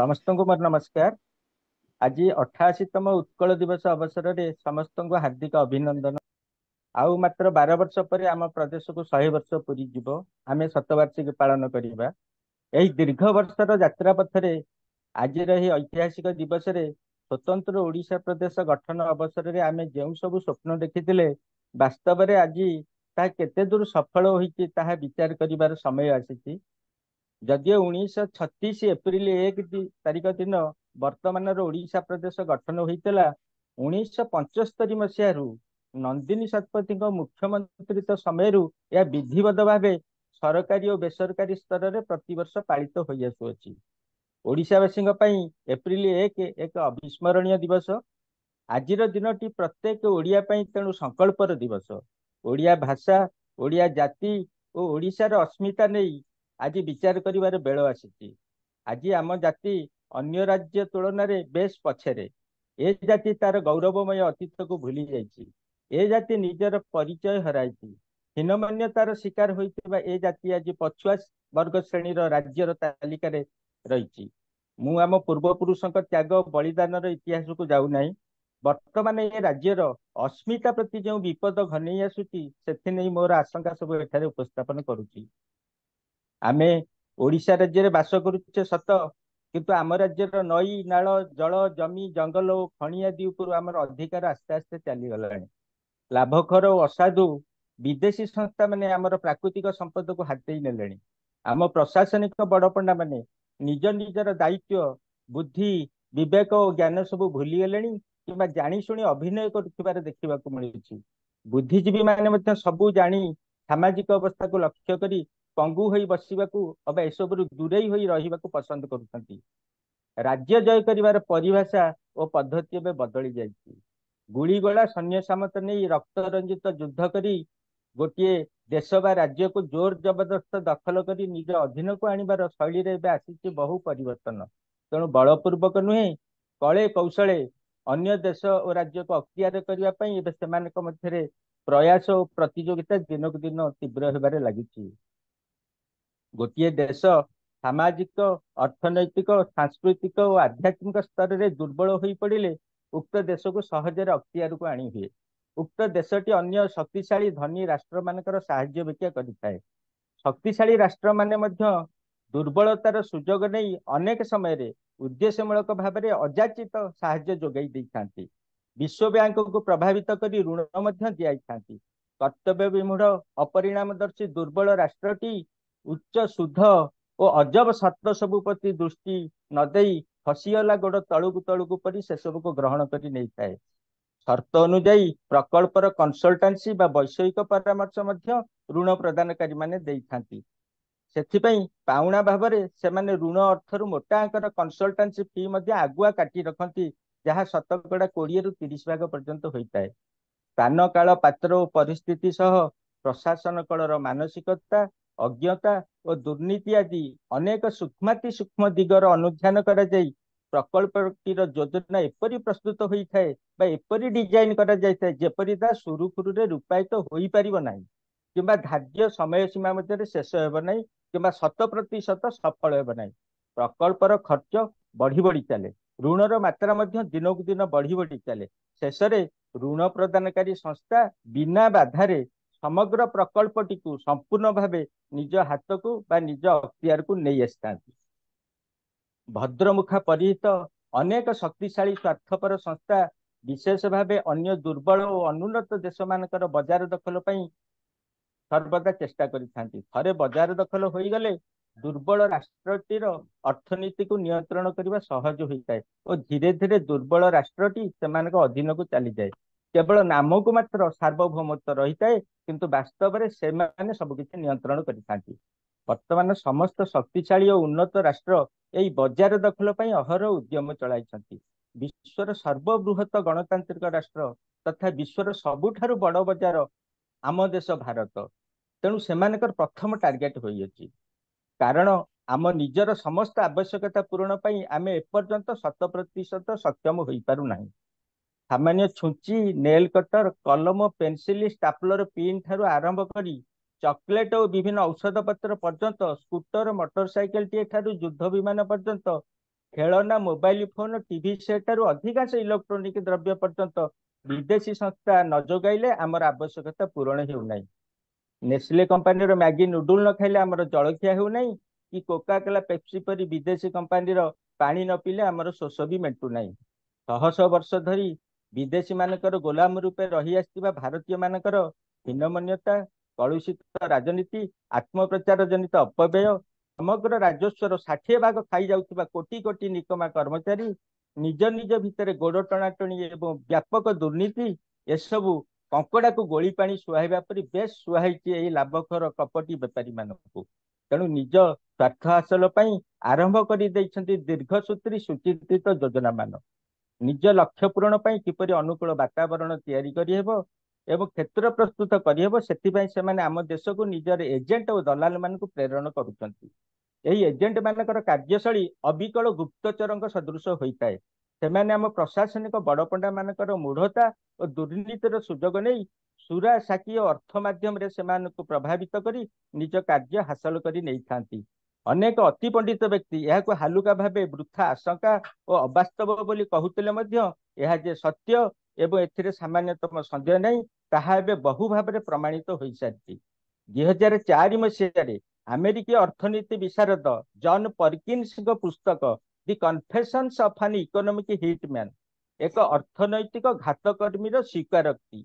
समस्त को मोर नमस्कार। आज 88तम उत्कल दिवस अवसर में समस्त को हार्दिक अभिनंदन। आउ मात्र 12 वर्ष पर आम प्रदेश को 100 वर्ष पूरी जीव आम शतवार्षिकी पालन करवा। यही दीर्घ वर्षर यात्रा पथरे आज ऐतिहासिक दिवस रे स्वतंत्र ओडिशा प्रदेश गठन अवसर में आम जो सब स्वप्न देखी वास्तव में आज ता केते दूर सफल होती विचार करिवार समय आसी। जदियो 1936 एप्रिल 1 तारिख दिन वर्तमान ओडिशा प्रदेश गठन होता 1975 मसीह नंदिनी शतपथी मुख्यमंत्रित्व समय यह विधिवत भाव सरकारी और बेसरकारी स्तर में प्रतिवर्ष पालित हो आसुअछि। ओडिशावासी एप्रिल 1 एक अविस्मरणीय दिवस। आजिर दिनटी प्रत्येक ओडिया तेणु संकल्पर दिवस। ओडिया भाषा, ओडिया जाति और ओडिशार अस्मिता नहीं आज विचार करिवार बेल आसी। आज आम जाति अन्य राज्य तुलन में बेस पछरे। ए जाति तार गौरवमय अतीत को भूली जाइछि। ए जाति निजर परिचय हराई। हीनमान्यतार शिकार होइतिबा ए जाति आज पछुआ वर्ग श्रेणी राज्यर तालिका रही। मु आम पूर्वपुरुषों त्याग बलिदान इतिहास को जाऊ नहीं। वर्तमान ये राज्यर अस्मिता प्रति जो विपद घनई आसुची से मोर आशंका सब एठारे उपस्थापन करुची। आमे ओडिशा राज्य में बास करुचे सत, किंतु आम राज्यर नई नाल जल जमी जंगल और खनि आदि उपर आमर अधिकार आस्ते आस्ते चलीगला। लाभखोर और असाधु विदेशी संस्था माने आमर प्राकृतिक संपद को हाथई ने। आम प्रशासनिक बड़पंडा माने निज निजर दायित्व बुद्धि विवेक और ज्ञान सब भूलीगले कि जाशुणी अभिनय कर देखा मिली। बुद्धिजीवी माने सबू जानी सामाजिक अवस्था को लक्ष्य करी पंगु होई बसिबाकू अबा एसबुरु दूरेई होई रहिबाकू पसंद करुछंती। राज्य जय करिवार परिभाषा और पद्धति एबे बदली जाइछि। गुड़ीगोला सैन्य सामत नहीं रक्त रंजित युद्ध करी गोटे देश बा राज्य को जोर जबरदस्त दखल करी निज अधीन को आनिबार शैली रे आसी बहु परिवर्तन। तेणु बलपूर्वक नुहे कले कौशले अन्य देश और राज्य को अख्तियार करने प्रयास और प्रतियोगिता दिनक दिन तीव्र होबार लगी। गोटे देश सामाजिक अर्थनैतिक सांस्कृतिक और आध्यात्मिक स्तर में दुर्बल हो पड़े उक्त देश को सहजरे अख्तियार को आनी हुए। उक्त देशटी अन्य शक्तिशाली धनी राष्ट्र मानकर साहाय्य भिक्षा करिଥାଏ। शक्तिशाली राष्ट्र माने मध्य दुर्बलतार सुजोग नहीं अनेक समय उद्देश्यमूलक भाव में अजाचित साहाय्य जोगाई देइथांती। विश्व बैंक को प्रभावित करी ऋण मध्य दियाइथांती। कर्तव्य विमूढ़ अपरिणामदर्शी दुर्बल राष्ट्रटी उच्च सुध और अजब शर्त सबु प्रति दृष्टि नदे फसीगला गोड़ तलुकू तलुकू परी से सब को ग्रहण करी नहीं थाए। शर्त अनुजाई प्रकल्पर कंसल्टेंसी बा वैषयिक परामर्श मध्य ऋण प्रदानकारी माने देइथांती। सेथिपई पाउणा भाव में से ऋण अर्थर मोटा अंकर कंसल्टेंसी फी मध्य आगुआ काटी रखती, जहाँ शतकड़ा 20 ରୁ 30 भाग पर्यंत होता है। स्थान काल पात्र और परिस्थिति सह प्रशासन कलर मानसिकता अज्ञता और दुर्नीति आदि अनेक सूक्ष्माति सूक्ष्म दिगर अनुध्यान करा जाई प्रकल्पटीर योजना एपरी प्रस्तुत होता है बा एपरी डिजाइन करा जायଥାଏ जेपरी ता सुरुखुरु रे रूपायित होई परिबो नाही किंबा धार्य समय सीमा मध्य शेष हेब नाही किंबा 100% सफल हेब नाही। प्रकल्पर खर्च बढ़ी बढ़ी चले, ऋणर मात्रा मध्य दिनकू दिन बढ़ी बढ़ी चले। शेष रे ऋण प्रदानकारी संस्था बिना बाधारे समग्र प्रकल्पटी को संपूर्ण भावे निज हाथ को बा निज अख्तियार को नहीं आसता। भद्रमुखा परिहित अनेक शक्तिशाली स्वार्थपर संस्था विशेष भावे अन्य दुर्बल और अनुन्नत देश मानकर बजार दखल पई सर्वदा चेष्टा करिथांती। थरे बजार दखल हो गले दुर्बल राष्ट्रटीर अर्थनीति को नियंत्रण करने सहज होता है और धीरे धीरे दुर्बल राष्ट्रटी सेमानक अधीन को चली जाए। केवल नाम को मात्र सार्वभौमत्व रही है किंतु वास्तव में से सबकि नियंत्रण करिथांती। वर्तमान समस्त शक्तिशाली और उन्नत राष्ट्र यही बजार दखल पर अहर उद्यम चलाई। विश्वर सर्वबृहत गणतांत्रिक राष्ट्र तथा विश्वर सबुठारु बड़ बजार आम देश भारत। तेणु सेमानकर प्रथम टार्गेट होइछि कारण आम निजर समस्त आवश्यकता पूरण पाई आमे एपर्यंत 100% सक्षम होई पारु नाही। सामान्य छुंची नेल कटर कलम पेंसिल स्टापलर पिन ठारू आरंभ करी चॉकलेट और विभिन्न औषध पत्र पर्यंत स्कूटर मोटरसाइकेल टी ठारू युद्ध विमान पर्यंत ଖେଳନା, ମୋବାଇଲ ଫୋନ, ଟିଭି ସେଟ୍ ଠାରୁ ଅଧିକାଂଶ ଇଲେକ୍ଟ୍ରୋନିକ ଦ୍ରବ୍ୟ ପର୍ଯ୍ୟନ୍ତ ବିଦେଶୀ ସଂସ୍ଥା ନ ଯୋଗାଇଲେ ଆମର ଆବଶ୍ୟକତା ପୂରଣ ହେଉନାହିଁ। ନେସ୍ଲେ କମ୍ପାନୀର ମ୍ୟାଗି ନୁଡୁଲ ନ ଖାଇଲେ ଆମର ଜଳଖିଆ ହେଉନାହିଁ, କି କୋକା କୋଲା, ପେପ୍ସି ପରି ବିଦେଶୀ କମ୍ପାନୀର ପାଣି ନ ପିଇଲେ ଆମର ଶୋଷ ବି ମେଣ୍ଟୁନାହିଁ। ଶହ ଶହ ବର୍ଷ ଧରି ବିଦେଶୀ ମାନଙ୍କର ଗୋଲାମ ରୂପେ ରହି ଆସିଥିବା ଭାରତୀୟ ମାନଙ୍କର ହୀନମନ୍ୟତା, କଳୁଷିତ ରାଜନୀତି, ଆତ୍ମପ୍ରଚାର ଜନିତ ଅପବ୍ୟୟ, ସମଗ୍ର ରାଜସ୍ୱର 60% ଖାଇଯାଉଥିବା କୋଟି କୋଟି ନିକମା କର୍ମଚାରୀ, ନିଜ ନିଜ ଭିତରେ ଗୋଡ଼ ଟଣାଟଣି ଏବଂ ବ୍ୟାପକ ଦୁର୍ନୀତି, ଏସବୁ କଙ୍କଡାକୁ ଗୋଳି ପାଣି ସୁହାଇବା ପରି ବେଶ ସୁହାଇଛି ଏହି ଲାଭଖୋର କପଟି ବେପାରୀ ମାନଙ୍କୁ। ତେଣୁ ନିଜ ସ୍ୱାର୍ଥ ହାସଲ ପାଇଁ ଆରମ୍ଭ କରିଦେଇଛନ୍ତି ଦୀର୍ଘସୂତ୍ରୀ ସୁଚିନ୍ତିତ ଯୋଜନା ମାନ। ନିଜ ଲକ୍ଷ୍ୟ ପୂରଣ ପାଇଁ କିପରି ଅନୁକୂଳ ବାତାବରଣ ତିଆରି କରିହେବ ଏବଂ କ୍ଷେତ୍ର ପ୍ରସ୍ତୁତ କରିହେବ, ସେଥିପାଇଁ ସେମାନେ ଆମ ଦେଶକୁ ନିଜର ଏଜେଣ୍ଟ ଓ ଦଲାଲ ମାନଙ୍କୁ ପ୍ରେରଣ କରୁଛନ୍ତି। ଏହି ଏଜେଣ୍ଟ ମାନଙ୍କର କାର୍ଯ୍ୟଶୈଳୀ ଅବିକଳ ଗୁପ୍ତଚରଙ୍କ ସଦୃଶ ହୋଇଥାଏ। ସେମାନେ ଆମ ପ୍ରଶାସନିକ ବଡପଣ୍ଡା ମାନଙ୍କର ମୂଢତା ଓ ଦୁର୍ନୀତିର ସୁଯୋଗ ନେଇ ସୁରା ସାକି ଓ ଅର୍ଥ ମାଧ୍ୟମରେ ସେମାନଙ୍କୁ ପ୍ରଭାବିତ କରି ନିଜ କାର୍ଯ୍ୟ ହାସଲ କରି ନେଇଥାନ୍ତି। ଅନେକ ଅତି ପଣ୍ଡିତ ବ୍ୟକ୍ତି ଏହାକୁ ହାଲୁକା ଭାବେ ବୃଥା ଆଶଙ୍କା ଓ ଅବାସ୍ତବ ବୋଲି କହୁଥିଲେ ମଧ୍ୟ ଏହା ଯେ ସତ୍ୟ ଏବଂ ଏଥିରେ ସାମାନ୍ୟତମ ସନ୍ଦେହ ନାହିଁ, ତାହା ଏବେ ବହୁ ଭାବରେ ପ୍ରମାଣିତ ହୋଇସାରିଛି। 2004 ମସିହାରେ ଆମେରିକୀୟ ଅର୍ଥନୀତି ବିଶାରଦ ଜନ୍ ପରକିନ୍ସଙ୍କ ପୁସ୍ତକ ଦି କନଫେସନ୍ସ ଅଫ୍ ଆନ୍ ଇକୋନୋମିକ ହିଟମ୍ୟାନ, ଏକ ଅର୍ଥନୈତିକ ଘାତକର୍ମୀର ସ୍ୱୀକାରୋକ୍ତି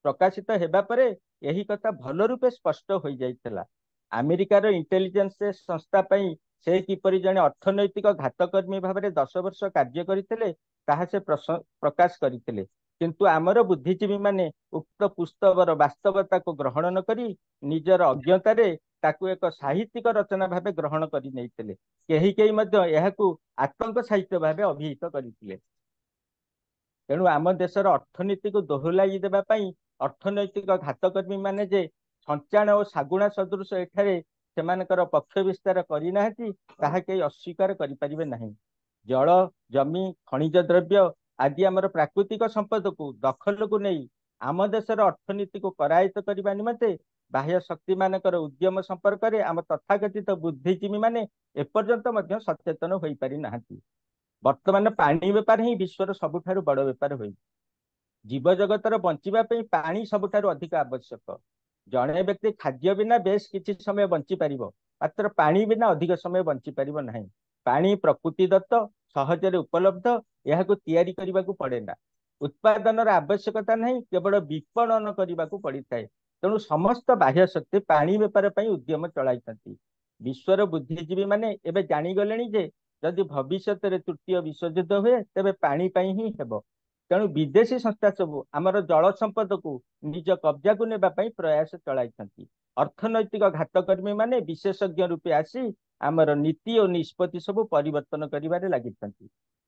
ପ୍ରକାଶିତ ହେବା ପରେ ଏହି କଥା ଭଲ ରୂପେ ସ୍ପଷ୍ଟ ହୋଇଯାଇଥିଲା। ଆମେରିକାର ଇଣ୍ଟେଲିଜେନ୍ସ ସଂସ୍ଥା ପାଇଁ ସେ କିପରି ଜଣେ ଅର୍ଥନୈତିକ ଘାତକର୍ମୀ ଭାବରେ 10 ବର୍ଷ କାର୍ଯ୍ୟ କରିଥିଲେ ତାହା ସେ ପ୍ରକାଶ କରିଥିଲେ। କିନ୍ତୁ ଆମର ବୁଦ୍ଧିଜୀବୀ ମାନେ ଉକ୍ତ ପୁସ୍ତକର ବାସ୍ତବତାକୁ ଗ୍ରହଣ ନ କରି ନିଜର ଅଜ୍ଞତାରେ ତାକୁ ଏକ ସାହିତ୍ୟିକ ରଚନା ଭାବେ ଗ୍ରହଣ କରି ନେଇଥିଲେ। କେହି କେହି ମଧ୍ୟ ଏହାକୁ ଆତଙ୍କ ସାହିତ୍ୟ ଭାବେ ଅଭିହିତ କରିଥିଲେ। ତେଣୁ ଆମ ଦେଶର ଅର୍ଥନୀତିକୁ ଦୋହଲାଇ ଦେବା ପାଇଁ ଅର୍ଥନୈତିକ ଘାତକର୍ମୀ ମାନେ ଯେ ସଞ୍ଚାଣ ଓ ଶାଗୁଣା ସଦୃଶ ଏଠାରେ ସେମାନଙ୍କର ପକ୍ଷ ବିସ୍ତାର କରିନାହାନ୍ତି, ତାହା କେହି ଅସ୍ୱୀକାର କରିପାରିବେ ନାହିଁ। ଜଳ, ଜମି, ଖଣିଜ ଦ୍ରବ୍ୟ ଆଦି ଆମର ପ୍ରାକୃତିକ ସମ୍ପଦକୁ ଦଖଲକୁ ନେଇ ଆମ ଦେଶର ଅର୍ଥନୀତିକୁ କରାୟତ୍ତ କରିବା ନିମନ୍ତେ ବାହ୍ୟ ଶକ୍ତି ମାନଙ୍କର ଉଦ୍ୟମ ସମ୍ପର୍କରେ ଆମ ତଥାକଥିତ ବୁଦ୍ଧିଜୀବୀ ମାନେ ଏପର୍ଯ୍ୟନ୍ତ ମଧ୍ୟ ସଚେତନ ହୋଇପାରି ନାହାନ୍ତି। ବର୍ତ୍ତମାନ ପାଣି ବେପାର ହିଁ ବିଶ୍ୱର ସବୁଠାରୁ ବଡ଼ ବେପାର ହୋଇଛି। ଜୀବଜଗତର ବଞ୍ଚିବା ପାଇଁ ପାଣି ସବୁଠାରୁ ଅଧିକ ଆବଶ୍ୟକ। ଜଣେ ବ୍ୟକ୍ତି ଖାଦ୍ୟ ବିନା ବେଶ କିଛି ସମୟ ବଞ୍ଚିପାରିବ, ମାତ୍ର ପାଣି ବିନା ଅଧିକ ସମୟ ବଞ୍ଚିପାରିବ ନାହିଁ। ପାଣି ପ୍ରକୃତି ଦତ୍ତ, ସହଜରେ ଉପଲବ୍ଧ, ଏହାକୁ ତିଆରି କରିବାକୁ ପଡେ ନା। ଉତ୍ପାଦନର ଆବଶ୍ୟକତା ନାହିଁ, କେବଳ ବିପଣନ କରିବାକୁ ପଡିଥାଏ। ତେଣୁ ସମସ୍ତ ବାହ୍ୟ ଶକ୍ତି ପାଣି ବେପାର ପାଇଁ ଉଦ୍ୟମ ଚଳାଇଛନ୍ତି। ବିଶ୍ୱର ବୁଦ୍ଧିଜୀବୀ ମାନେ ଏବେ ଜାଣିଗଲେଣି ଯେ ଯଦି ଭବିଷ୍ୟତରେ ତୃତୀୟ ବିଶ୍ୱଯୁଦ୍ଧ ହୁଏ ତେବେ ପାଣି ପାଇଁ ହିଁ ହେବ। ତେଣୁ ବିଦେଶୀ ସଂସ୍ଥା ସବୁ ଆମର ଜଳ ସମ୍ପଦକୁ ନିଜ କବ୍ଜାକୁ ନେବା ପାଇଁ ପ୍ରୟାସ ଚଳାଇଛନ୍ତି। ଅର୍ଥନୈତିକ ଘାତକର୍ମୀ ମାନେ ବିଶେଷଜ୍ଞ ରୂପେ ଆସି ଆମର ନୀତି ଓ ନିଷ୍ପତ୍ତି ସବୁ ପରିବର୍ତ୍ତନ କରିବାରେ ଲାଗିଛନ୍ତି।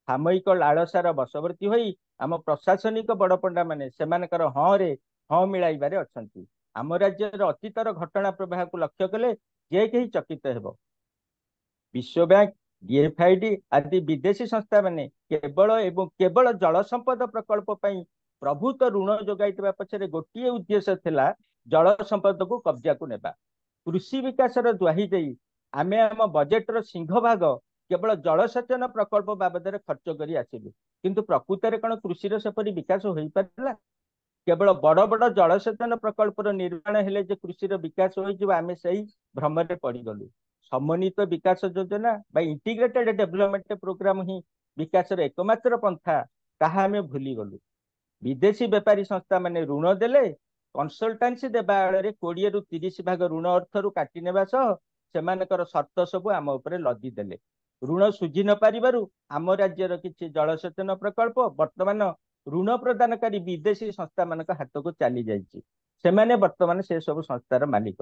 ସାମୟିକ ଲାଳସାର ବଶବର୍ତ୍ତୀ ହୋଇ ଆମ ପ୍ରଶାସନିକ ବଡପଣ୍ଡା ମାନେ ସେମାନଙ୍କର ହଁରେ ହଁ ମିଳାଇବାରେ ଅଛନ୍ତି। ଆମ ରାଜ୍ୟର ଅତୀତର ଘଟଣା ପ୍ରବାହକୁ ଲକ୍ଷ୍ୟ କଲେ ଯେ କେହି ଚକିତ ହେବ। ବିଶ୍ୱ ବ୍ୟାଙ୍କ, DFID ଆଦି ବିଦେଶୀ ସଂସ୍ଥା ମାନେ କେବଳ ଏବଂ କେବଳ ଜଳ ସମ୍ପଦ ପ୍ରକଳ୍ପ ପାଇଁ ପ୍ରଭୂତ ଋଣ ଯୋଗାଇଥିବା ପଛରେ ଗୋଟିଏ ଉଦ୍ଦେଶ୍ୟ ଥିଲା, ଜଳ ସମ୍ପଦକୁ କବ୍ଜାକୁ ନେବା। କୃଷି ବିକାଶର ଦ୍ୱାହି ଦେଇ ଆମେ ଆମ ବଜେଟର ସିଂହଭାଗ କେବଳ ଜଳସେଚନ ପ୍ରକଳ୍ପ ବାବଦରେ ଖର୍ଚ୍ଚ କରି ଆସିଲୁ। କିନ୍ତୁ ପ୍ରକୃତରେ କଣ କୃଷିର ସେପରି ବିକାଶ ହୋଇପାରିଲା? କେବଳ ବଡ ବଡ ଜଳସେଚନ ପ୍ରକଳ୍ପର ନିର୍ମାଣ ହେଲେ ଯେ କୃଷିର ବିକାଶ ହୋଇଯିବ, ଆମେ ସେହି ଭ୍ରମରେ ପଡିଗଲୁ। ସମନ୍ୱିତ ବିକାଶ ଯୋଜନା ବା ଇଣ୍ଟିଗ୍ରେଟେଡ ଡେଭଲପମେଣ୍ଟ ପ୍ରୋଗ୍ରାମ ହିଁ ବିକାଶର ଏକମାତ୍ର ପନ୍ଥା, ତାହା ଆମେ ଭୁଲିଗଲୁ। ବିଦେଶୀ ବେପାରୀ ସଂସ୍ଥା ମାନେ ଋଣ ଦେଲେ, କନସଲଟାନ୍ସି ଦେବା ଆଳରେ 20 ରୁ 30 ଭାଗ ଋଣ ଅର୍ଥରୁ କାଟି ନେବା ସହ ସେମାନଙ୍କର ସର୍ତ୍ତ ସବୁ ଆମ ଉପରେ ଲଦି ଦେଲେ। ଋଣ ସୁଝି ନ ପାରିବାରୁ ଆମ ରାଜ୍ୟର କିଛି ଜଳସେଚନ ପ୍ରକଳ୍ପ ବର୍ତ୍ତମାନ ଋଣ ପ୍ରଦାନକାରୀ ବିଦେଶୀ ସଂସ୍ଥା ମାନଙ୍କ ହାତକୁ ଚାଲି ଯାଇଛି। ସେମାନେ ବର୍ତ୍ତମାନ ସେ ସବୁ ସଂସ୍ଥାର ମାଲିକ।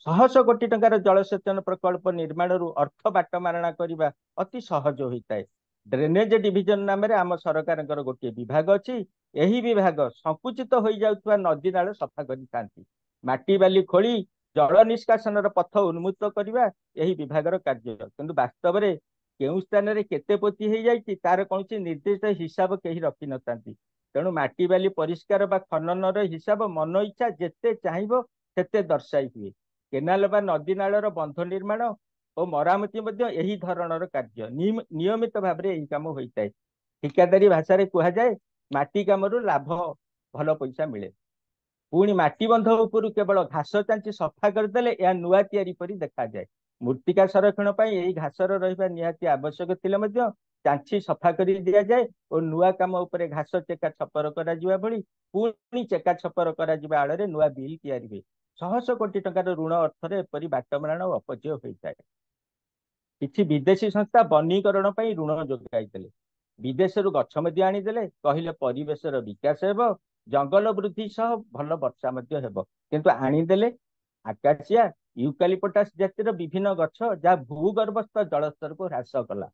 ଶହ ଶହ କୋଟି ଟଙ୍କାର ଜଳସେଚନ ପ୍ରକଳ୍ପ ନିର୍ମାଣରୁ ଅର୍ଥ ବାଟମାରଣା କରିବା ଅତି ସହଜ ହୋଇଥାଏ। ଡ୍ରେନେଜ ଡିଭିଜନ ନାମରେ ଆମ ସରକାରଙ୍କର ଗୋଟିଏ ବିଭାଗ ଅଛି। ଏହି ବିଭାଗ ସଂକୁଚିତ ହୋଇଯାଉଥିବା ନଦୀ ନାଳ ସଫା କରିଥାନ୍ତି। ମାଟି ବାଲି ଖୋଳି ଜଳ ନିଷ୍କାସନର ପଥ ଉନ୍ମୁକ୍ତ କରିବା ଏହି ବିଭାଗର କାର୍ଯ୍ୟ। କିନ୍ତୁ ବାସ୍ତବରେ କେଉଁ ସ୍ଥାନରେ କେତେ ପୋତି ହେଇଯାଇଛି ତାର କୌଣସି ନିର୍ଦ୍ଦିଷ୍ଟ ହିସାବ କେହି ରଖିନଥାନ୍ତି। ତେଣୁ ମାଟି ବାଲି ପରିଷ୍କାର ବା ଖନନର ହିସାବ ମନ ଇଚ୍ଛା ଯେତେ ଚାହିଁବ ସେତେ ଦର୍ଶାଇ ହୁଏ। କେନାଲ ବା ନଦୀ ନାଳର ବନ୍ଧ ନିର୍ମାଣ ଓ ମରାମତି ମଧ୍ୟ ଏହି ଧରଣର କାର୍ଯ୍ୟ ନିୟମିତ ଭାବରେ ଏହି କାମ ହୋଇଥାଏ। ଠିକାଦାରୀ ଭାଷାରେ କୁହାଯାଏ ମାଟି କାମରୁ ଲାଭ ଭଲ ପଇସା ମିଳେ। ପୁଣି ମାଟି ବନ୍ଧ ଉପରୁ କେବଳ ଘାସ ଚାଞ୍ଚି ସଫା କରିଦେଲେ ଏହା ନୂଆ ତିଆରି ପରି ଦେଖାଯାଏ। ମୃତ୍ତିକା ସଂରକ୍ଷଣ ପାଇଁ ଏହି ଘାସର ରହିବା ନିହାତି ଆବଶ୍ୟକ ଥିଲେ ମଧ୍ୟ ଚାଞ୍ଚି ସଫା କରି ଦିଆଯାଏ ଓ ନୂଆ କାମ ଉପରେ ଘାସ ଚେକା ଛପର କରାଯିବା ଭଳି ପୁଣି ଚେକା ଛପର କରାଯିବା ଆଳରେ ନୂଆ ବିଲ୍ ତିଆରି ହୁଏ। ଶହ ଶହ କୋଟି ଟଙ୍କାର ଋଣ ଅର୍ଥରେ ଏପରି ବାଟମାରଣା ଓ ଅପଚୟ ହୋଇଥାଏ। କିଛି ବିଦେଶୀ ସଂସ୍ଥା ବନୀକରଣ ପାଇଁ ଋଣ ଯୋଗାଇଦେଲେ, ବିଦେଶରୁ ଗଛ ମଧ୍ୟ ଆଣିଦେଲେ, କହିଲେ ପରିବେଶର ବିକାଶ ହେବ, ଜଙ୍ଗଲ ବୃଦ୍ଧି ସହ ଭଲ ବର୍ଷା ମଧ୍ୟ ହେବ। କିନ୍ତୁ ଆଣିଦେଲେ ଆକାଶିଆ, ୟୁକାଲିପଟାସ ଜାତିର ବିଭିନ୍ନ ଗଛ ଯାହା ଭୂଗର୍ଭସ୍ଥ ଜଳସ୍ତରକୁ ହ୍ରାସ କଲା।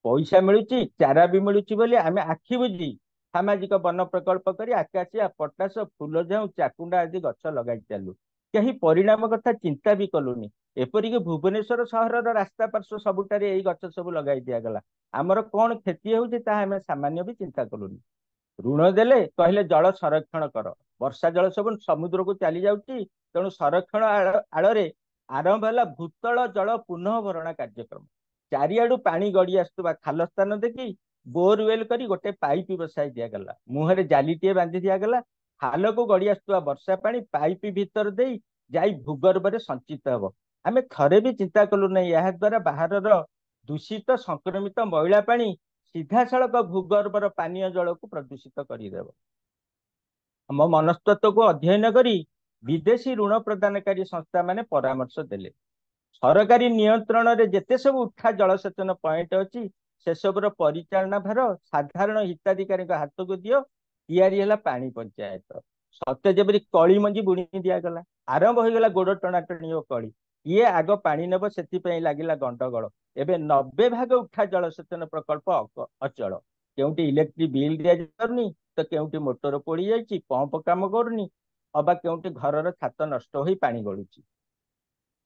ପଇସା ମିଳୁଛି, ଚାରା ବି ମିଳୁଛି ବୋଲି ଆମେ ଆଖି ବୁଝି ସାମାଜିକ ବନ ପ୍ରକଳ୍ପ କରି ଆକାଶିଆ, ପଟାସ, ଫୁଲଝାଉଁ, ଚାକୁଣ୍ଡା ଆଦି ଗଛ ଲଗାଇ ଚାଲୁ। କେହି ପରିଣାମ କଥା ଚିନ୍ତା ବି କଲୁନି। ଏପରିକି ଭୁବନେଶ୍ୱର ସହରର ରାସ୍ତା ପାର୍ଶ୍ୱ ସବୁଠାରେ ଏଇ ଗଛ ସବୁ ଲଗାଇ ଦିଆଗଲା। ଆମର କଣ କ୍ଷତି ହେଉଛି ତାହା ଆମେ ସାମାନ୍ୟ ବି ଚିନ୍ତା କଲୁନି। ଋଣ ଦେଲେ, କହିଲେ ଜଳ ସଂରକ୍ଷଣ କର। ବର୍ଷା ଜଳ ସବୁ ସମୁଦ୍ରକୁ ଚାଲି ଯାଉଛି, ତେଣୁ ସଂରକ୍ଷଣ ଆଳରେ ଆରମ୍ଭ ହେଲା ଭୂତଳ ଜଳ ପୁନଃ ଭରଣା କାର୍ଯ୍ୟକ୍ରମ। ଚାରିଆଡୁ ପାଣି ଗଡି ଆସୁଥିବା ଖାଲ ସ୍ଥାନ ଦେଖି ବୋରୱେଲ କରି ଗୋଟେ ପାଇପ ବସାଇ ଦିଆଗଲା, ମୁହଁରେ ଜାଲିଟିଏ ବାନ୍ଧି ଦିଆଗଲା। ଖାଲକୁ ଗଡି ଆସୁଥିବା ବର୍ଷା ପାଣି ପାଇପ ଭିତର ଦେଇ ଯାଇ ଭୂଗର୍ଭରେ ସଞ୍ଚିତ ହେବ। ଆମେ ଥରେ ବି ଚିନ୍ତା କଲୁ ନାହିଁ ଏହା ଦ୍ୱାରା ବାହାରର ଦୂଷିତ ସଂକ୍ରମିତ ମଇଳା ପାଣି ସିଧାସଳଖ ଭୂଗର୍ଭର ପାନୀୟ ଜଳକୁ ପ୍ରଦୂଷିତ କରିଦେବ। ଆମ ମନସ୍ତତ୍ୱକୁ ଅଧ୍ୟୟନ କରି ବିଦେଶୀ ଋଣ ପ୍ରଦାନକାରୀ ସଂସ୍ଥା ମାନେ ପରାମର୍ଶ ଦେଲେ, ସରକାରୀ ନିୟନ୍ତ୍ରଣରେ ଯେତେ ସବୁ ଉଠା ଜଳସେଚନ ପଏଣ୍ଟ ଅଛି ସେସବୁର ପରିଚାଳନା ଭାର ସାଧାରଣ ହିତାଧିକାରୀଙ୍କ ହାତକୁ ଦିଅ। ତିଆରି ହେଲା ପାଣି ପଞ୍ଚାୟତ। ସତେ ଯେପରି କଳି ମଞ୍ଜି ବୁଣି ଦିଆଗଲା। ଆରମ୍ଭ ହୋଇଗଲା ଗୋଡ ଟଣାଟଣି ଓ କଳି। କିଏ ଆଗ ପାଣି ନେବ ସେଥିପାଇଁ ଲାଗିଲା ଗଣ୍ଡଗୋଳ। ଏବେ 90% ଉଠା ଜଳସେଚନ ପ୍ରକଳ୍ପ ଅଚଳ। କେଉଁଠି ଇଲେକ୍ଟ୍ରିକ ବିଲ୍ ଦିଆଯାଉନି, ତ କେଉଁଠି ମୋଟର ପୋଡ଼ି ଯାଇଛି, ପମ୍ପ କାମ କରୁନି, ଅବା କେଉଁଠି ଘରର ଛାତ ନଷ୍ଟ ହୋଇ ପାଣି ଗଳୁଛି।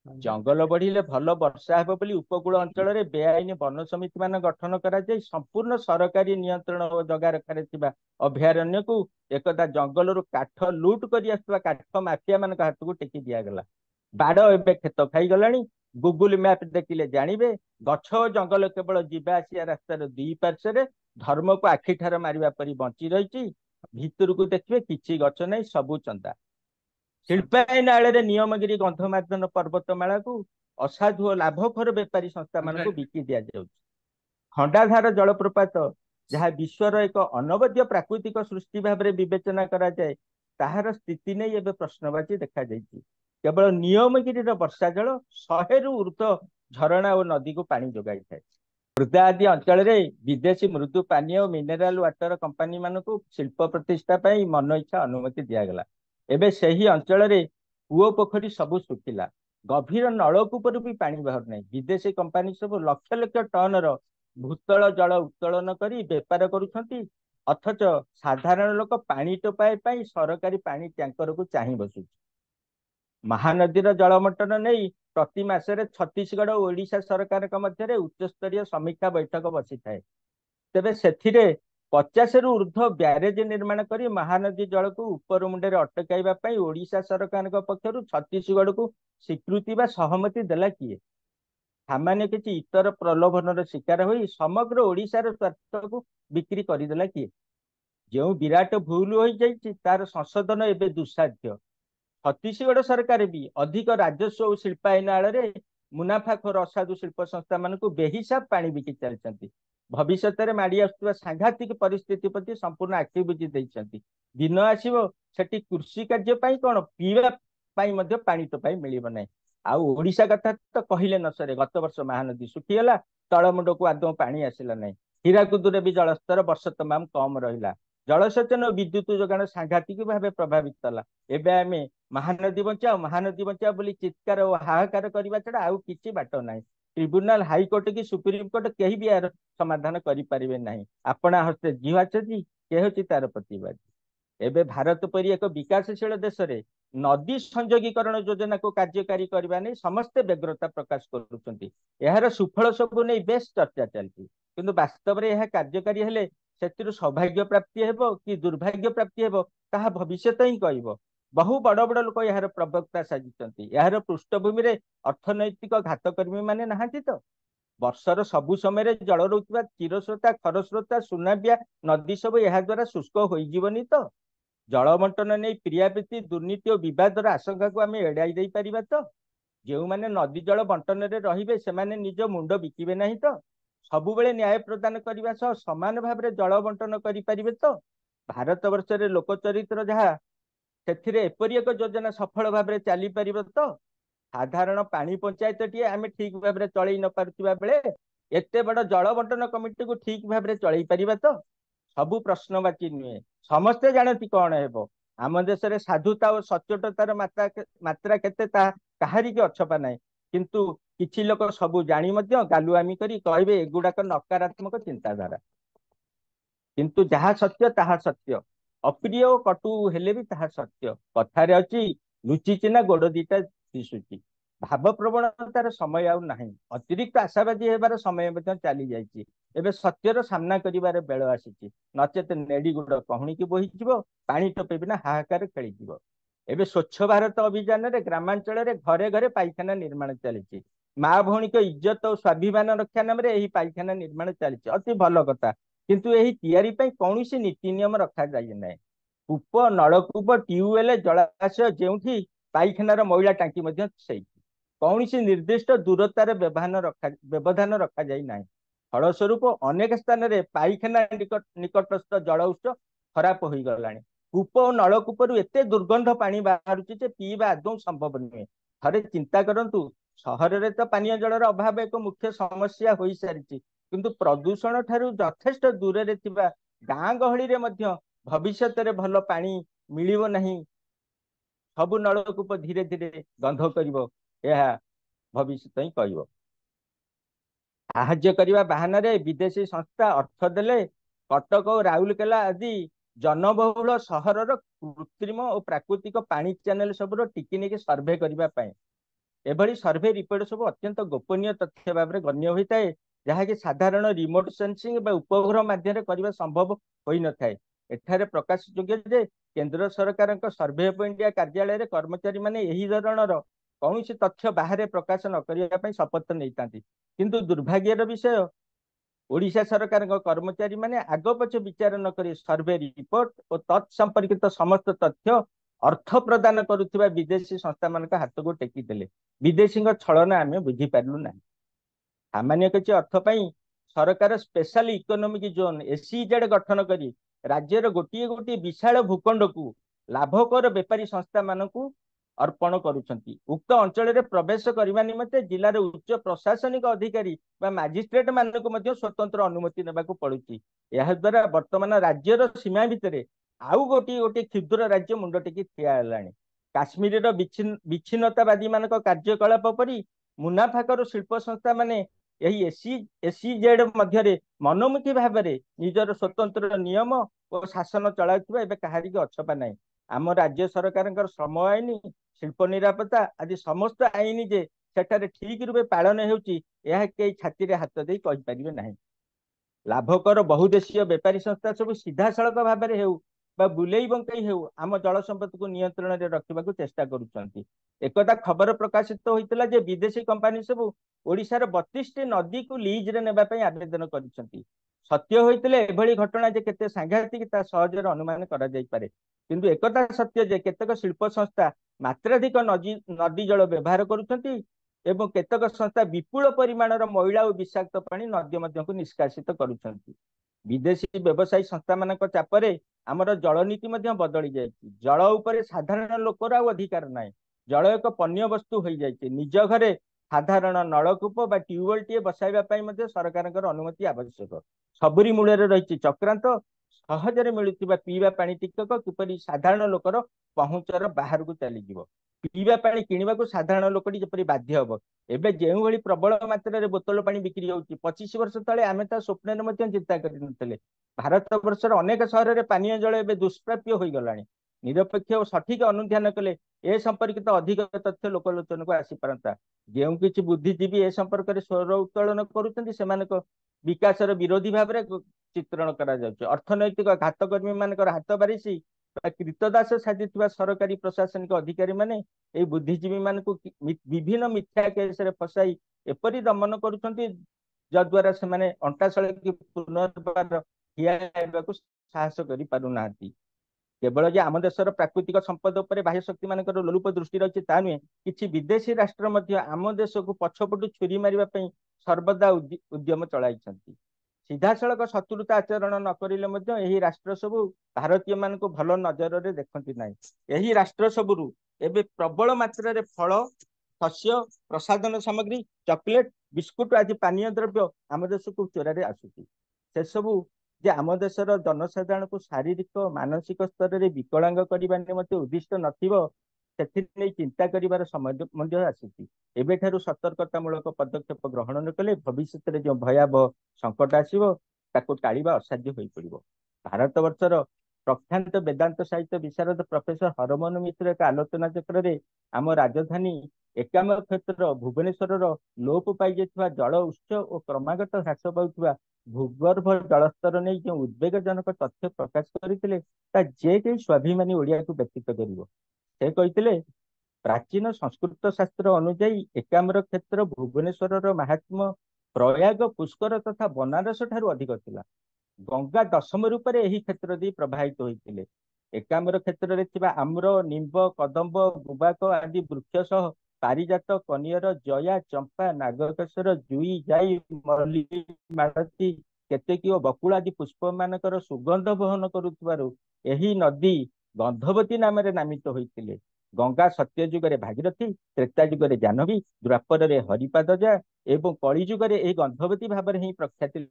ଜଙ୍ଗଲ ବଢିଲେ ଭଲ ବର୍ଷା ହେବ ବୋଲି ଉପକୂଳ ଅଞ୍ଚଳରେ ବେଆଇନ ବନ ସମିତି ମାନ ଗଠନ କରାଯାଇ ସମ୍ପୂର୍ଣ୍ଣ ସରକାରୀ ନିୟନ୍ତ୍ରଣ ଓ ଜଗା ରଖାରେ ଥିବା ଅଭୟାରଣ୍ୟକୁ ଏକଦା ଜଙ୍ଗଲରୁ କାଠ ଲୁଟ କରି ଆସୁଥିବା କାଠ ମାଫିଆ ମାନଙ୍କ ହାତକୁ ଟେକି ଦିଆଗଲା। ବାଡ ଏବେ କ୍ଷେତ ଖାଇଗଲାଣି। ଗୁଗୁଲ ମ୍ୟାପ ଦେଖିଲେ ଜାଣିବେ ଗଛ ଓ ଜଙ୍ଗଲ କେବଳ ଯିବା ଆସିବା ରାସ୍ତାର ଦୁଇ ପାର୍ଶ୍ୱରେ ଧର୍ମକୁ ଆଖିଠାର ମାରିବା ପରି ବଞ୍ଚି ରହିଛି। ଭିତରକୁ ଦେଖିବେ କିଛି ଗଛ ନାହିଁ, ସବୁ ଚନ୍ଦା। ଶିଳ୍ପାୟନ ଆଳରେ ନିୟମଗିରି ଗନ୍ଧମାର୍ଦ୍ଦନ ପର୍ବତମାଳାକୁ ଅସାଧୁ ଓ ଲାଭଖୋର ବେପାରୀ ସଂସ୍ଥା ମାନଙ୍କୁ ବିକି ଦିଆଯାଉଛି। ଖଣ୍ଡାଧାର ଜଳପ୍ରପାତ ଯାହା ବିଶ୍ୱର ଏକ ଅନବଦ୍ୟ ପ୍ରାକୃତିକ ସୃଷ୍ଟି ଭାବରେ ବିବେଚନା କରାଯାଏ, ତାହାର ସ୍ଥିତି ନେଇ ଏବେ ପ୍ରଶ୍ନବାଚୀ ଦେଖାଯାଇଛି। କେବଳ ନିୟମଗିରିର ବର୍ଷା ଜଳ 100ରୁ ଉର୍ଦ୍ଧ୍ୱ ଝରଣା ଓ ନଦୀକୁ ପାଣି ଯୋଗାଇଥାଏ। ଖୋର୍ଦ୍ଧା ଆଦି ଅଞ୍ଚଳରେ ବିଦେଶୀ ମୃଦୁ ପାନୀୟ ଓ ମିନେରାଲ ୱାଟର କମ୍ପାନୀ ମାନଙ୍କୁ ଶିଳ୍ପ ପ୍ରତିଷ୍ଠା ପାଇଁ ମନ ଇଚ୍ଛା ଅନୁମତି ଦିଆଗଲା। ଏବେ ସେହି ଅଞ୍ଚଳରେ କୂଅ ପୋଖରୀ ସବୁ ଶୁଖିଲା। ଗଭୀର ନଳକୂପରୁ ବି ପାଣି ବାହାରୁନାହିଁ। ବିଦେଶୀ କମ୍ପାନୀ ସବୁ ଲକ୍ଷ ଲକ୍ଷ ଟନର ଭୂତଳ ଜଳ ଉତ୍ତୋଳନ କରି ବେପାର କରୁଛନ୍ତି, ଅଥଚ ସାଧାରଣ ଲୋକ ପାଣି ଟୋପାଏ ପାଇଁ ସରକାରୀ ପାଣି ଟ୍ୟାଙ୍କରକୁ ଚାହିଁ ବସୁଛି। ମହାନଦୀର ଜଳମଟନ ନେଇ ପ୍ରତି ମାସରେ ଛତିଶଗଡ଼ ଓ ଓଡ଼ିଶା ସରକାରଙ୍କ ମଧ୍ୟରେ ଉଚ୍ଚସ୍ତରୀୟ ସମୀକ୍ଷା ବୈଠକ ବସିଥାଏ। ତେବେ ସେଥିରେ 50ରୁ ଉର୍ଦ୍ଧ୍ୱ ବ୍ୟାରେଜ ନିର୍ମାଣ କରି ମହାନଦୀ ଜଳକୁ ଉପର ମୁଣ୍ଡରେ ଅଟକାଇବା ପାଇଁ ଓଡ଼ିଶା ସରକାରଙ୍କ ପକ୍ଷରୁ ଛତିଶଗଡ଼କୁ ସ୍ୱୀକୃତି ବା ସହମତି ଦେଲା କିଏ? ସାମାନ୍ୟ କିଛି ଇତର ପ୍ରଲୋଭନର ଶିକାର ହୋଇ ସମଗ୍ର ଓଡ଼ିଶାର ସ୍ୱାର୍ଥକୁ ବିକ୍ରି କରିଦେଲା କିଏ? ଯେଉଁ ବିରାଟ ଭୁଲ ହୋଇଯାଇଛି ତାର ସଂଶୋଧନ ଏବେ ଦୁଃସାଧ୍ୟ। ଛତିଶଗଡ଼ ସରକାର ବି ଅଧିକ ରାଜସ୍ୱ ଓ ଶିଳ୍ପାୟନ ଆଳରେ ମୁନାଫାଖୋର ଅସାଧୁ ଶିଳ୍ପ ସଂସ୍ଥା ମାନଙ୍କୁ ବେହିସାବ ପାଣି ବିକି ଚାଲିଛନ୍ତି। ଭବିଷ୍ୟତରେ ମାଡି ଆସୁଥିବା ସାଂଘାତିକ ପରିସ୍ଥିତି ପ୍ରତି ସମ୍ପୂର୍ଣ୍ଣ ଆଖି ବୁଜି ଦେଇଛନ୍ତି। ଦିନ ଆସିବ ସେଠି କୃଷି କାର୍ଯ୍ୟ ପାଇଁ କଣ, ପିଇବା ପାଇଁ ମଧ୍ୟ ପାଣି ଟୋପାଏ ମିଳିବ ନାହିଁ। ଆଉ ଓଡ଼ିଶା କଥା ତ କହିଲେ ନ ସରେ। ଗତ ବର୍ଷ ମହାନଦୀ ଶୁଖିଗଲା, ତଳମୁଣ୍ଡକୁ ଆଦୌ ପାଣି ଆସିଲା ନାହିଁ। ହୀରାକୁଦରେ ବି ଜଳସ୍ତର ବର୍ଷ ତମାମ କମ ରହିଲା। ଜଳସେଚନ ଓ ବିଦ୍ୟୁତ ଯୋଗାଣ ସାଂଘାତିକ ଭାବେ ପ୍ରଭାବିତ ହେଲା। ଏବେ ଆମେ ମହାନଦୀ ବଞ୍ଚାଅ ମହାନଦୀ ବଞ୍ଚାଅ ବୋଲି ଚିତ୍କାର ଓ ହାହାକାର କରିବା ଛଡା ଆଉ କିଛି ବାଟ ନାହିଁ। ଟ୍ରିବ୍ୟୁନାଲ, ହାଇକୋର୍ଟ କି ସୁପ୍ରିମକୋର୍ଟ କେହି ବି ଏହାର ସମାଧାନ କରିପାରିବେ ନାହିଁ। ଆପଣା ହସ୍ତେ ଜିହାଚଛି କେ ହେଉଛି ତାର ପ୍ରତିବାଦୀ। ଏବେ ଭାରତ ପରି ଏକ ବିକାଶଶୀଳ ଦେଶରେ ନଦୀ ସଂଯୋଗୀକରଣ ଯୋଜନାକୁ କାର୍ଯ୍ୟକାରୀ କରିବା ନେଇ ସମସ୍ତେ ବ୍ୟଗ୍ରତା ପ୍ରକାଶ କରୁଛନ୍ତି। ଏହାର ସୁଫଳ ସବୁ ନେଇ ବେଶ ଚର୍ଚ୍ଚା ଚାଲିଛି, କିନ୍ତୁ ବାସ୍ତବରେ ଏହା କାର୍ଯ୍ୟକାରୀ ହେଲେ ସେଥିରୁ ସୌଭାଗ୍ୟ ପ୍ରାପ୍ତି ହେବ କି ଦୁର୍ଭାଗ୍ୟ ପ୍ରାପ୍ତି ହେବ ତାହା ଭବିଷ୍ୟତ ହିଁ କହିବ। बहु बड़ बड़ लोक यार प्रवक्ता साजिଛନ୍ତି। यार पृष्ठभूमि रे अर्थनैतिक घातकर्मी माने नाहांती तो। वर्षर सबु समय जल रुवा चिरस्रोता खरस्रोता सुनाबिया नदी सब यह द्वारा शुष्क होईजीवनी तो। जल बंटन नहीं प्रियाप्रीति दुर्नीति और विवादर आशंका को आम एड़ाई दे पारिबा तो। जो मैंने नदी जल बंटन रे से निज मुंड बिकिबे नहीं तो। सबुबले न्याय प्रदान करने सह समान भाव में जल बंटन करें तो। भारत वर्ष लोक चरित्र जहाँ से एपरी एक योजना सफल भाव में चली पार तो। साधारण पानी पंचायत टी आम ठीक भाव में चल न पार्थिबा बेले एते बड़ जल बंटन कमिटी को ठीक भाव में चल पार तो। सबू प्रश्नवाची नुहे समस्ते जानती कौन है आम देश में साधुता और सचोटतार मात्रा केते कहारी की अछपा ना किंतु किछि लोक सबू जानी गालुआमी करी कहे एगुड़ाक नकारात्मक चिंताधारा किंतु जहाँ सत्य ताहा सत्य अप्रिय और कटु हेले भी ताहा सत्य कथार अच्छी लुचिची ना गोड़ दीटा दिशुची भाव प्रवणतार समय आउ नाही अतिरिक्त आशावादी हेबार समय चली जाइए एबे सत्यर सामना करिबार बेल आसीची नचेत नेड़ी गुड़ कहूणी की बोहीजिव पानी टोपे बिना हाहाकार खेलीजिव। एबे स्वच्छ भारत अभियान रे ग्रामांचल रे घरे घरे पाइखाना निर्माण चली माँ भौणी को इज्जत और स्वाभिमान रक्षा नाम रे पाइखाना निर्माण चली अति भल कथा किंतु यही तैयारी कौन नीति नियम रखा जाए ना। कूप नलकूप ट्यूबवेल जलाशय जो पाइखानार मैला टांकी से कौन निर्दिष्ट दूरतार व्यवधान रखा जाए ना। फलस्वरूप अनेक स्थान में पाइखाना निकटस्थ जल उत्स खराब हो गला। कूप और नलकूप एत दुर्गंध पानी बाहर पीवा आदौ संभव नुहे। थे चिंता करूँ सहर में तो पानीय जलर अभाव एक मुख्य समस्या हो सारी किंतु प्रदूषण ठारू यथेष्ट दूर गाँ गहली भविष्य में भल पानी मिलिब नहीं। सबु नलकूप धीरे धीरे गंध कर भविष्य ही कह साहाଯ୍य करने बाहाना विदेशी संस्था अर्थ देले कटक और राउरकेला आदि जनबहुल सहर कृत्रिम और प्राकृतिक पानी चैनल सब टिकिनिक सर्भे करने एभली सर्भे रिपोर्ट सब अत्यंत गोपनीय तथ्य भाव में गण्य होता है जहाँकि साधारण रिमोट सेंसिंग उपग्रह माध्यम करने संभव हो न था। एठारे प्रकाश योग्य जे केंद्र सरकार सर्भे ऑफ इंडिया कार्यालय कर्मचारी माने यही धरणर कौन तथ्य बाहर प्रकाश न करने शपथ नहीं था किंतु दुर्भाग्यर विषय ओडिशा सरकार कर्मचारी माने आग पछ विचार न करी सर्भे रिपोर्ट और तत्संपर्कित समस्त तथ्य अर्थ प्रदान करुवा विदेशी संस्था मान हाथ को टेकी देले। विदेशी छलना आम बुझीपारू ना। सामान्य किसी अर्थ पाई सरकार स्पेशल इकोनॉमिक जोन एसईजेड गठन करी राज्यर गोटे गोटे विशाल भूखंड को लाभकर बेपारी संस्था मानक अर्पण करुछंती। उक्त अंचल में प्रवेश करने निमंते जिलार उच्च प्रशासनिक अधिकारी मजिस्ट्रेट मानक स्वतंत्र अनुमति नेबाकू पड़ुची। यह द्वारा वर्तमान राज्यर सीमा भितर आउ गोटे गोटे क्षुद्र राज्य मुंड टेकी ठिया हेलानी। काश्मीर विच्छिन्नतावादी मान कार्यकलाप परी मुनाफाकर शिल्प संस्था माने यही एसईजेड मध्य मनोमुखी भाव में निजर स्वतंत्र नियम और शासन चलाउथिबा एबे कहारी के अछपा नहीं। आम राज्य सरकार श्रम आईन शिल्प निरापत्ता आदि समस्त आईन जे सेठारे ठीक रूपे पालन होउची यह कई छाती रे हाथ दे कहि परिबे नाही। लाभकर बहुदेशीय बेपारी संस्था सब सीधा सड़क भाव में हेउ बुलेई बंकई हेउ आम जल संपद को नियंत्रण में रखा चेष्टा करुछंती। एकदा खबर प्रकाशित होता जे विदेशी कंपानी सब ओडिशार 32टी नदी को लीज रे नेबा पई आवेदन करिसंती। सत्य होइतले एभली घटना जे केते सांघातिक ता सहजरे अनुमान करा जाई पारे किंतु एकता सत्य जे केतक शिल्प संस्था मात्राधिक नदी जल व्यवहार करुछंती एवं केतक संस्था विपुल परिमाणर मैला और विषाक्त पानी नदी मध्य को निष्कासित करुछंती। विदेशी व्यवसायी संस्था मानक चापरे आमर जल नीति बदली जाए। जल उपर साधारण लोकर अधिकार ना। जल एक पण्य वस्तु हो जाए। निज घरे साधारण नलकूप बा ट्यूबवेल टी बसाइबा सरकार अनुमति आवश्यक। सबुरी मूल रही चक्रांत सहजरे मिलुवा पीवा पानी टिकक किपरि साधारण लोकर पहुंचर बाहर को चलीज पीवा पानी किणवा साधारण लोकटी जपरी बाध्य हम। एबे जो भली प्रबल मात्रा रे बोतल पानी बिक्री होउची 25 वर्ष तले आमे ता स्वप्न में चिंता कर भारत वर्षर अनेक सहर में पानीय जल एवं दुष्प्राप्य हो गलानी। निरपेक्ष और सठिक अनुध्यान कले ए संपर्कित अधिक तथ्य लोकलोचन को आसी पारंता। जो किसी बुद्धिजीवी ए संपर्क में स्वर उत्तोलन कर विकासर विरोधी भाव में चित्रण करा अर्थनैतिक घातकर्मी मान हाथ बारिशी କ୍ରୀତଦାସ ସାଜିଥିବା ସରକାରୀ ପ୍ରଶାସନିକ ଅଧିକାରୀ ମାନେ ଏଇ ବୁଦ୍ଧିଜୀବୀ ମାନଙ୍କୁ ବିଭିନ୍ନ ମିଥ୍ୟା କେସରେ ଫସାଇ ଏପରି ଦମନ କରୁଛନ୍ତି ଯଦ୍ୱାରା ସେମାନେ ଅଣ୍ଟାଶଳକି ପୁନର୍ବାର ଠିଆ ହେବାକୁ ସାହସ କରିପାରୁନାହାନ୍ତି। କେବଳ ଯେ ଆମ ଦେଶର ପ୍ରାକୃତିକ ସମ୍ପଦ ଉପରେ ବାହ୍ୟ ଶକ୍ତି ମାନଙ୍କର ଲୋଲୁପ ଦୃଷ୍ଟି ରହିଛି ତା ନୁହେଁ, କିଛି ବିଦେଶୀ ରାଷ୍ଟ୍ର ମଧ୍ୟ ଆମ ଦେଶକୁ ପଛପଟୁ ଛୁରୀ ମାରିବା ପାଇଁ ସର୍ବଦା ଉଦ୍ୟମ ଚଳାଇଛନ୍ତି। ସିଧାସଳଖ ଶତ୍ରୁତା ଆଚରଣ ନ କରିଲେ ମଧ୍ୟ ଏହି ରାଷ୍ଟ୍ର ସବୁ ଭାରତୀୟ ମାନଙ୍କୁ ଭଲ ନଜରରେ ଦେଖନ୍ତି ନାହିଁ। ଏହି ରାଷ୍ଟ୍ର ସବୁରୁ ଏବେ ପ୍ରବଳ ମାତ୍ରାରେ ଫଳ, ଶସ୍ୟ, ପ୍ରସାଧନ ସାମଗ୍ରୀ, ଚକୋଲେଟ, ବିସ୍କୁଟ ଆଦି ପାନୀୟ ଦ୍ରବ୍ୟ ଆମ ଦେଶକୁ ଚୋରାରେ ଆସୁଛି। ସେସବୁ ଯେ ଆମ ଦେଶର ଜନସାଧାରଣଙ୍କୁ ଶାରୀରିକ ମାନସିକ ସ୍ତରରେ ବିକଳାଙ୍ଗ କରିବା ନିମନ୍ତେ ଉଦ୍ଦିଷ୍ଟ ନଥିବ, ସେଥିନେଇ ଚିନ୍ତା କରିବାର ସମୟ ମଧ୍ୟ ଆସିଛି। ଏବେଠାରୁ ସତର୍କତାମୂଳକ ପଦକ୍ଷେପ ଗ୍ରହଣ ନ କଲେ ଭବିଷ୍ୟତରେ ଯେଉଁ ଭୟାବହ ସଙ୍କଟ ଆସିବ ତାକୁ ଟାଳିବା ଅସାଧ୍ୟ ହୋଇପଡ଼ିବ। ଭାରତବର୍ଷର ପ୍ରଖ୍ୟାତ ବେଦାନ୍ତ ସାହିତ୍ୟ ବିଶାରଦ ପ୍ରଫେସର ହରମୋହନ ମିଶ୍ର ଏକ ଆଲୋଚନା ଚକ୍ରରେ ଆମ ରାଜଧାନୀ ଏକାମ୍ର କ୍ଷେତ୍ର ଭୁବନେଶ୍ୱରର ଲୋପ ପାଇଯାଇଥିବା ଜଳ ଉତ୍ସ ଓ କ୍ରମାଗତ ହ୍ରାସ ପାଉଥିବା ଭୂଗର୍ଭ ଜଳସ୍ତର ନେଇ ଯେଉଁ ଉଦ୍ବେଗଜନକ ତଥ୍ୟ ପ୍ରକାଶ କରିଥିଲେ, ତା ଯେ କେହି ସ୍ୱାଭିମାନୀ ଓଡ଼ିଆକୁ ବ୍ୟତୀତ କରିବ। ସେ କହିଥିଲେ, ପ୍ରାଚୀନ ସଂସ୍କୃତ ଶାସ୍ତ୍ର ଅନୁଯାୟୀ ଏକାମ୍ର କ୍ଷେତ୍ର ଭୁବନେଶ୍ୱରର ମାହାତ୍ମ୍ୟ ପ୍ରୟାଗ, ପୁଷ୍କର ତଥା ବନାରସ ଠାରୁ ଅଧିକ ଥିଲା। ଗଙ୍ଗା ଦଶମ ରୂପରେ ଏହି କ୍ଷେତ୍ର ଦେଇ ପ୍ରବାହିତ ହୋଇଥିଲେ। ଏକାମ୍ର କ୍ଷେତ୍ରରେ ଥିବା ଆମ୍ର, ନିମ୍ବ, କଦମ୍ବ, ଗୁବାକ ଆଦି ବୃକ୍ଷ ସହ ପାରିଜାତ, କନିଅର, ଜୟା, ଚମ୍ପା, ନାଗକେଶର, ଜୁଇ, ଜାଇ, ମଲ୍ଲୀ, ମାଳତୀ, କେତେକୀ ଓ ବକୁଳ ଆଦି ପୁଷ୍ପ ମାନଙ୍କର ସୁଗନ୍ଧ ବହନ କରୁଥିବାରୁ ଏହି ନଦୀ ଗନ୍ଧବତୀ ନାମରେ ନାମିତ ହୋଇଥିଲେ। ଗଙ୍ଗା ସତ୍ୟ ଯୁଗରେ ଭାଗୀରଥୀ, ତ୍ରେତା ଯୁଗରେ ଜାହ୍ନବୀ, ଦ୍ୱାପରରେ ହରିପାଦଜା ଏବଂ କଳି ଯୁଗରେ ଏହି ଗନ୍ଧବତୀ ଭାବରେ ହିଁ ପ୍ରଖ୍ୟାତି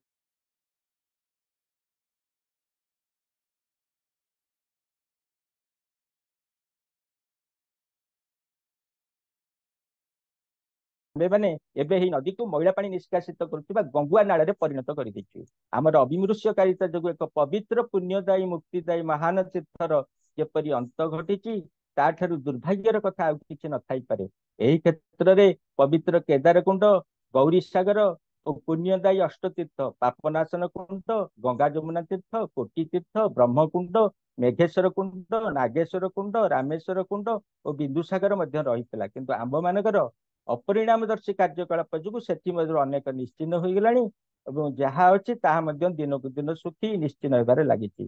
ଆମେମାନେ ଏବେ ଏହି ନଦୀକୁ ମଇଳା ପାଣି ନିଷ୍କାସିତ କରୁଥିବା ଗଙ୍ଗୁଆ ନାଳରେ ପରିଣତ କରିଦେଇଛୁ। ଆମର ଅବିମୃଷ୍ୟକାରିତା ଯୋଗୁଁ ଏକ ପବିତ୍ର, ପୁଣ୍ୟଦାୟୀ, ମୁକ୍ତିଦାୟୀ ମହାନ ତୀର୍ଥର ଯେପରି ଅନ୍ତ ଘଟିଛି, ତାଠାରୁ ଦୁର୍ଭାଗ୍ୟର କଥା ଆଉ କିଛି ନଥାଇପାରେ। ଏହି କ୍ଷେତ୍ରରେ ପବିତ୍ର କେଦାର କୁଣ୍ଡ, ଗୌରୀ ସାଗର ଓ ପୁଣ୍ୟଦାୟୀ ଅଷ୍ଟତୀର୍ଥ, ପାପନାଶନ କୁଣ୍ଡ, ଗଙ୍ଗା ଯମୁନା ତୀର୍ଥ, କୋଟି ତୀର୍ଥ, ବ୍ରହ୍ମକୁଣ୍ଡ, ମେଘେଶ୍ୱର କୁଣ୍ଡ, ନାଗେଶ୍ୱର କୁଣ୍ଡ, ରାମେଶ୍ୱର କୁଣ୍ଡ ଓ ବିନ୍ଦୁସାଗର ମଧ୍ୟ ରହିଥିଲା। କିନ୍ତୁ ଆମ୍ଭମାନଙ୍କର ଅପରିଣାମଦର୍ଶୀ କାର୍ଯ୍ୟକଳାପ ଯୋଗୁଁ ସେଥିମଧ୍ୟରୁ ଅନେକ ନିଶ୍ଚିହ୍ନ ହୋଇଗଲାଣି ଏବଂ ଯାହା ଅଛି ତାହା ମଧ୍ୟ ଦିନକୁ ଦିନ ଶୁଖି ନିଶ୍ଚିହ୍ନ ହେବାରେ ଲାଗିଛି।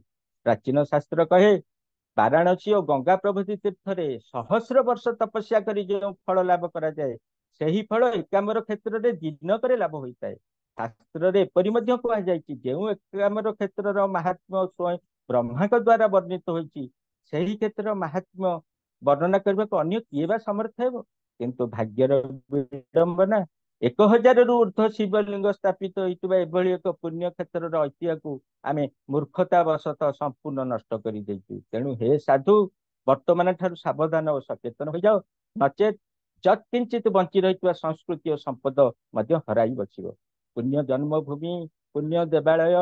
ପ୍ରାଚୀନ ଶାସ୍ତ୍ର କହେ, ବାରାଣସୀ ଓ ଗଙ୍ଗା ପ୍ରଭୃତି ତୀର୍ଥରେ ସହସ୍ର ବର୍ଷ ତପସ୍ୟା କରି ଯେଉଁ ଫଳ ଲାଭ କରାଯାଏ, ସେହି ଫଳ ଏକାମ୍ର କ୍ଷେତ୍ରରେ ଦିନକରେ ଲାଭ ହୋଇଥାଏ। ଶାସ୍ତ୍ରରେ ଏପରି ମଧ୍ୟ କୁହାଯାଇଛି, ଯେଉଁ ଏକାମ୍ର କ୍ଷେତ୍ରର ମାହାତ୍ମ୍ୟ ସ୍ୱୟଂ ବ୍ରହ୍ମାଙ୍କ ଦ୍ୱାରା ବର୍ଣ୍ଣିତ ହୋଇଛି, ସେହି କ୍ଷେତ୍ରର ମାହାତ୍ମ୍ୟ ବର୍ଣ୍ଣନା କରିବାକୁ ଅନ୍ୟ କିଏ ବା ସମର୍ଥ ହେବ? କିନ୍ତୁ ଭାଗ୍ୟର ବିଡମ୍ବନା, 1000ରୁ ଉର୍ଦ୍ଧ୍ୱ ଶିବଲିଙ୍ଗ ସ୍ଥାପିତ ହୋଇଥିବା ଏଭଳି ଏକ ପୁଣ୍ୟ କ୍ଷେତ୍ରର ଐତିହ୍ୟକୁ ଆମେ ମୂର୍ଖତା ବଶତଃ ସମ୍ପୂର୍ଣ୍ଣ ନଷ୍ଟ କରିଦେଇଛୁ। ତେଣୁ ହେ ସାଧୁ, ବର୍ତ୍ତମାନ ଠାରୁ ସାବଧାନ ଓ ସଚେତନ ହୋଇଯାଅ, ନଚେତ୍ ଯତ୍ କିଞ୍ଚିତ ବଞ୍ଚି ରହିଥିବା ସଂସ୍କୃତି ଓ ସମ୍ପଦ ମଧ୍ୟ ହରାଇ ବସିବ। ପୁଣ୍ୟ ଜନ୍ମଭୂମି, ପୁଣ୍ୟ ଦେବାଳୟ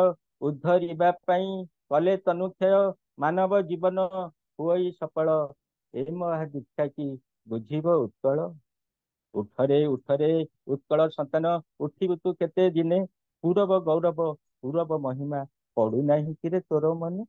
ଉଦ୍ଧରିବା ପାଇଁ କଲେ ତନୁକ୍ଷୟ, ମାନବ ଜୀବନ ହୁଅଇ ସଫଳ, ଏ ମହା ଦୀକ୍ଷା କି ବୁଝିବ ଉତ୍କଳ। ଉଠରେ ଉଠରେ ଉତ୍କଳ ସନ୍ତାନ, ଉଠିବୁ ତୁ କେତେ ଦିନେ, ପୂରବ ଗୌରବ ପୂରବ ମହିମା, ପଡୁନାହିଁ କିରେ ତୋର ମନେ।